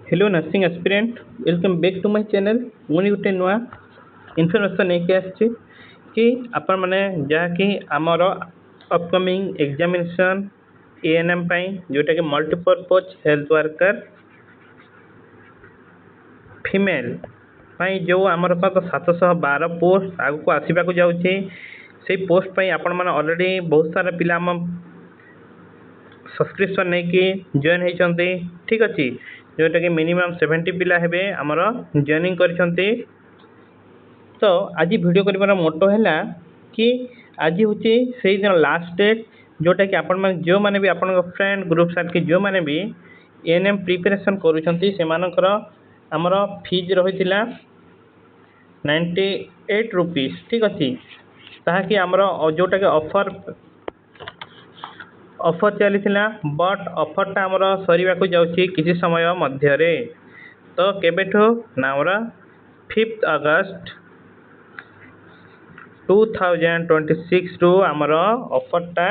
Hello nursing aspirant welcome back to my channel मुझे गोटे नुआ इनफर्मेसन लेके आसछि कि आपण माने जहाँकि आमर अपकमिंग एग्जामिनेशन एएनएम जोटा कि मल्टीपर्पज हेल्थ वर्कर फीमेल जो आमर 712 पोस्ट आगु आसवाक जाऊँगी से पोस्ट आपण मैंने ऑलरेडी बहुत सारा पिला सब्सक्रिप्शन नहीं कि जॉइन होती ठीक अच्छे जोटा कि मिनिमम 70 पिला हेबे आमर जॉइनिंग करछंती। तो आज वीडियो कर मोटो है कि आज हूँ से दिन लास्ट डेट जोटा कि आपण मैंने जो मैंने भी आपण फ्रेंड ग्रुप साथ कि जो मैंने भी एएनएम प्रिपरेशन करुँच आमर फीज रही 98 रुपीज ठीक अच्छे ताकि आमर जोटा कि ऑफर चली बट ऑफरटा आमर सरीवा जाऊँगी किसी समय मध्य तो केबेठो ना आमर 5 अगस्त 2026 रु आमर ऑफरटा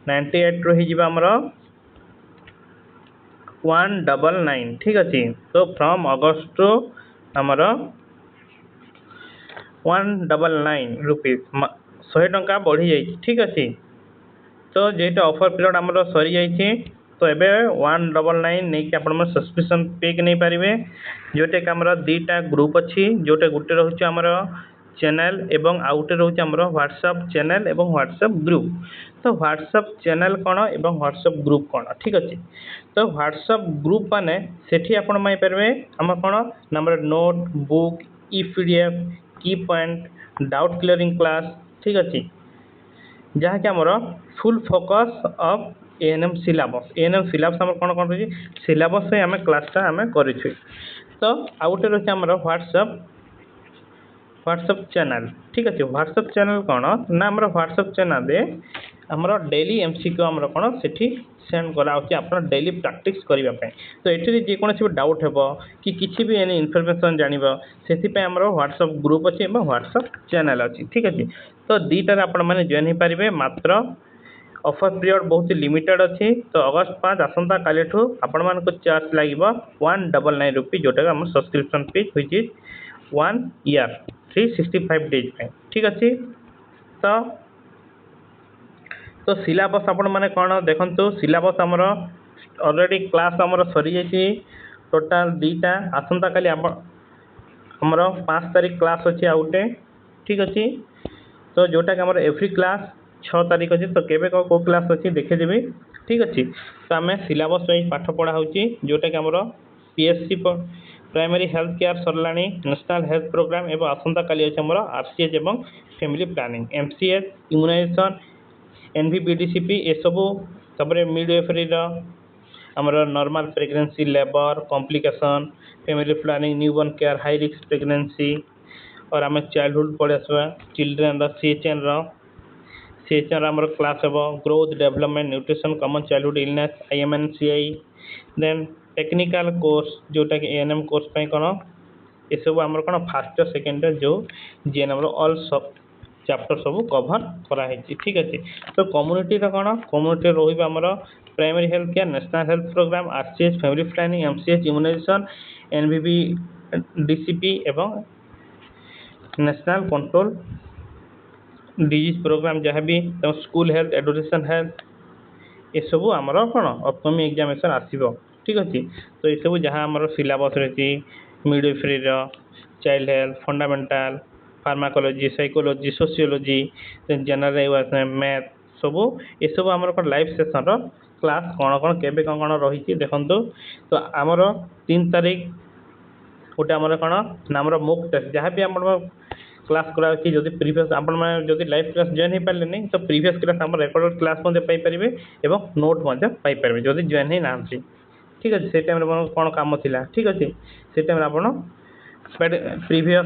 98 रु हो आमर 199 ठीक अच्छे। तो फ्रॉम अगस्त रु आमर 199 रुपीज 100 टंका बढ़ी जाइए ठीक अच्छे। तो जेटा ऑफर पीरियड आमर सरी जाइए तो एबे 199 नहीं कि आपण सब्सक्रिप्शन पैक नहीं पारे जोटा कि आमर दीटा ग्रुप अच्छी जोटा गोटे रोचे आमर चैनल एवं आउ गोटे रोचे आमर व्हाट्सएप चैनल एवं व्हाट्सएप ग्रुप। तो व्हाट्सएप चैनल कौन एवं व्हाट्सएप ग्रुप कौन ठीक अच्छे। तो व्हाट्सएप ग्रुप माने सेठी आपण माई पारे आम कौन नंबर नोट बुक ई पीडीएफ की पॉइंट डाउट क्लियरिंग क्लास ठीक अच्छे जहाँकि आमर full focus of ANM syllabus आम कौन कौन रही सिलेबस आम क्लासटा आम करूँ। तो आउ गोटे रही आमर व्हाट्सएप चैनल ठीक अच्छे। व्हाट्सएप चैनल कौन ना आमर व्हाट्सएप चैनल आमर डेली एमसीक्यू आमर कौन से सेंड कराऊँगी आप डेली प्रैक्टिस करने। तो ये जेकोसी डाउट हे कि किसी भी एनी इनफर्मेशन जान से आमर व्हाट्सएप ग्रुप अच्छे व्हाट्सएप चैनल अच्छी ठीक अच्छे। तो दीटार आपण मैंने जॉइन हो पारे मात्र ऑफर पीरियड बहुत लिमिटेड अच्छी। तो अगस्त 5 आसंता काली आपण मान चार्ज लगे 199 रुपीज जोटा आम सब्सक्रिप्शन फीस हुई 1 ईयर 365 डेज ठीक अच्छे। तो तो सिलेबस आपण मैंने कौन देखो सिलेबस आमर ऑलरेडी क्लास आमर सरी जाइए टोटाल दीटा आसंता काली आमर 5 तारीख क्लास अच्छी आउ गोटे ठीक अच्छे। तो जोटा कि आमर एवरी क्लास 6 तारीख अच्छे तो केबे को क्लास अच्छी देखेदेवी ठीक अच्छे। तो आम सिलेबस वाइज पाठ पढ़ा होची जोटा कि आमर पीएससी प्राइमरी हेल्थ केयर सरला नेशनल हेल्थ प्रोग्राम एवं आसंता काली अच्छे आमर आरसीएच एवं family planning MCH immunisation NVBDCP ये सबू तपर मिडवेफरी आमर normal pregnancy labour complication family planning newborn care high risk pregnancy और आम चाइल्डहुड पढ़े आसवा चिल्ड्रेन सीएचएन आमर क्लास हे growth development nutrition common childhood illness IMNCI then technical course जोटा कि एएनएम कोर्स कौन ये सब आमर कौन फास्ट सेकेंड जो जीएन आमर ऑल सब चैप्टर सब कभर कराई ठीक अच्छे। तो कम्युनिटी कौन कम्युनिटी रोमर primary health care national health programme RCH family planning MCH immunisation NVB DCP एवं नेशनल कंट्रोल डिजीज प्रोग्राम जहाँ भी स्कूल हेल्थ एडुकेशन हेल्थ ये सब आमर कौन अपकमिंग एग्जामिनेशन आसो ठीक अच्छे। तो ये सब जहाँ आमर सिलेबस रही midwifery child health fundamental pharmacology psychology sociology general awareness math सब ये सब आमर कौन लाइव सेशन क्लास कौन कौन केबे कौन कौन रही देखु। तो आमर 3 तारीख गोटे आमर कौन ना आमर मॉक टेस्ट जहाँ भी आम क्लास कराऊँगी जब प्रीवियस आपण मैंने लाइव क्लास जॉइन हो पारे नहीं तो प्रीवियस क्लास आम रेकर्डेड क्लास पाइपर और नोट पाइपर जब जॉइन ही ना ठीक अच्छे। से टाइम कौन कम थी ठीक अच्छे से टाइम आप प्रीवियस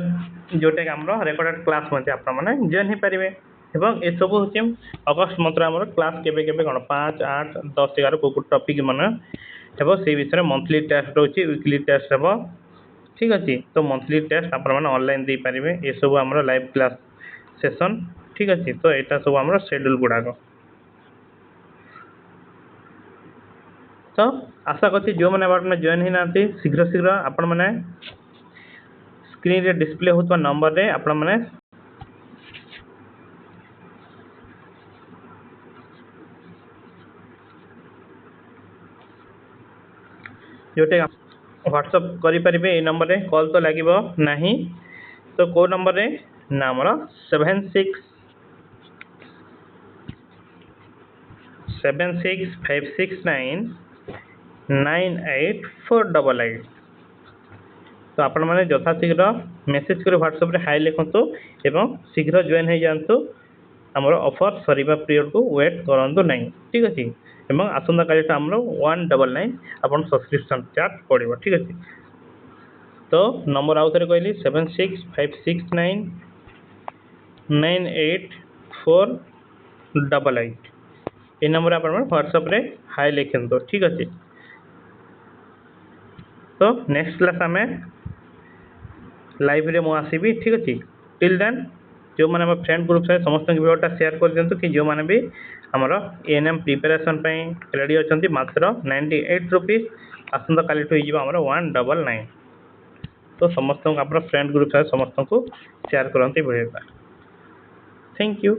जोटा कि आम रेकर्डेड क्लास आपने जॉइन हो पारे एवं ये सब हूँ अगस्त मंथ आम क्लास के कौन 5, 8, 10, 11 को टॉपिक मान हे से विषय मंथली टेस्ट रोचे वीकली टेस्ट हे ठीक अच्छे। तो मंथली टेस्ट आप ऑनलाइन दे पारे ये सब आम लाइव क्लास सेशन ठीक अच्छे। तो यहाँ सब आम शेड्यूल गुड़ाक तो आशा करती जो मैंने आपने जॉइन ही ना शीघ्र शीघ्र आपण मैंने स्क्रीन रे डिस्प्ले होता नंबर रे आपण मैंने जोटे व्हाट्सअप करें ये नंबर रे कॉल तो लगे नहीं तो कौ नंबर रे ना आमर 7656699848 तो आपण मैंने यथाशीघ्र मेसेज कर व्हाट्सअप रे हाई लिखु एवं शीघ्र जॉइन हो जातु आमर ऑफर सरीबा पीरियड को वेट करूँ ना ठीक अच्छे एवं आसंता काली आमर 199 आपन सब्सक्रिप्शन चार्ज पड़ो ठीक अच्छे तो नंबर आउ थे कहली 7656699848 ये नंबर आप व्हाट्सअप रे हाई लिखु ठीक अच्छे तो नेक्स्ट क्लास आम लाइव रे मु आसबि ठीक अच्छे टिल देन जो मैंने फ्रेंड ग्रुप से समस्त वीडियोटा शेयर कर दिंतु कि जो मैंने भी आमर एएनएम प्रिपेरेसन रेडी अच्छा मात्र 98 रुपीज आसंता काली आमर 199 तो समस्त आप फ्रेंड ग्रुप से समस्त को शेयर करते वीडियोटा थैंक यू।